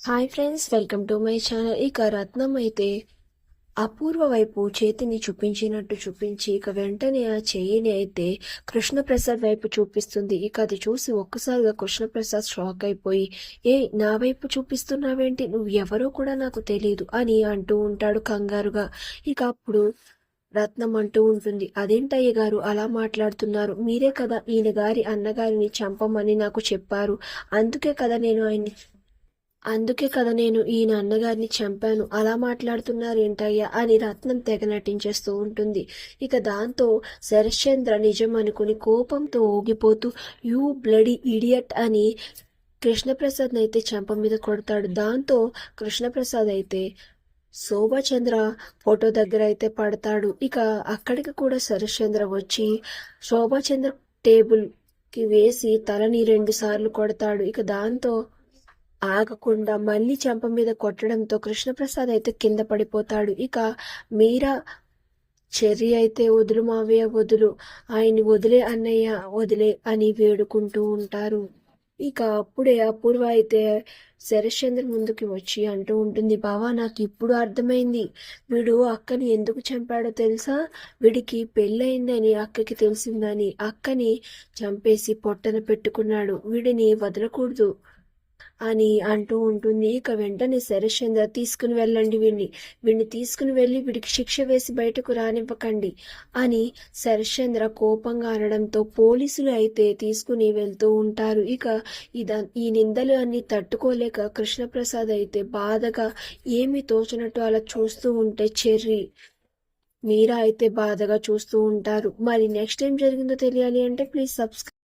Hi friends, welcome to my channel. ఇక రత్నం అయితే అపూర్వ వైపు చేతిని చూపించి ఇక వెంటనే ఆ చెయ్యిని అయితే కృష్ణప్రసాద్ వైపు చూపిస్తుంది. ఇక అది చూసి ఒక్కసారిగా కృష్ణప్రసాద్ షాక్ అయిపోయి, నా వైపు చూపిస్తున్నావేంటి, నువ్వు ఎవరో కూడా నాకు తెలియదు అని అంటూ ఉంటాడు కంగారుగా. ఇక అప్పుడు రత్నం అంటూ ఉంటుంది, అదేంటయ్య గారు అలా మాట్లాడుతున్నారు, మీరే కదా ఈయన గారి అన్నగారిని చంపమని నాకు చెప్పారు, అందుకే కదా నేను ఈయన అన్నగారిని చంపాను, అలా మాట్లాడుతున్నారేంటయ్యా అని రత్నం తెగ నటించేస్తూ ఉంటుంది. ఇక దాంతో శరశ్చంద్ర నిజం అనుకుని కోపంతో ఊగిపోతూ, యూ బ్లడీ ఇడియట్ అని కృష్ణప్రసాద్ అయితే చెంప మీద కొడతాడు. దాంతో కృష్ణప్రసాద్ అయితే శోభాచంద్ర ఫోటో దగ్గర అయితే పడతాడు. ఇక అక్కడికి కూడా శరశ్చంద్ర వచ్చి శోభాచంద్ర టేబుల్ కి వేసి తలని 2 సార్లు కొడతాడు. ఇక దాంతో ఆగకుండా మళ్ళీ చెంప మీద కొట్టడంతో కృష్ణప్రసాద్ అయితే కింద పడిపోతాడు. ఇక మీరా చెర్రి అయితే వదులు మావయ్య వదులు, ఆయన్ని వదిలే అన్నయ్య వదిలే అని వేడుకుంటూ ఉంటారు. ఇక అప్పుడే అపూర్వ అయితే శరశ్చంద్ర ముందుకి వచ్చి అంటూ ఉంటుంది, బావా నాకు ఇప్పుడు అర్థమైంది, వీడు అక్కని ఎందుకు చంపాడో తెలుసా, వీడికి పెళ్ళయిందని అక్కకి తెలిసిందని అక్కని చంపేసి పొట్టన పెట్టుకున్నాడు, వీడిని వదలకూడదు అని అంటూ ఉంటుంది. ఇక వెంటనే శరశ్చంద్ర తీసుకుని వెళ్ళండి, వీడిని తీసుకుని వెళ్ళి వీడికి శిక్ష వేసి బయటకు రానివ్వకండి అని శరశ్చంద్ర కోపంగా అనడంతో పోలీసులు అయితే తీసుకుని వెళ్తూ ఉంటారు. ఇక ఈ నిందలు అన్ని తట్టుకోలేక కృష్ణప్రసాద్ అయితే బాధగా ఏమీ తోచినట్టు అలా చూస్తూ ఉంటే చెర్రి మీరా అయితే బాధగా చూస్తూ ఉంటారు. మరి నెక్స్ట్ ఏం జరిగిందో తెలియాలి అంటే ప్లీజ్ సబ్స్క్రైబ్.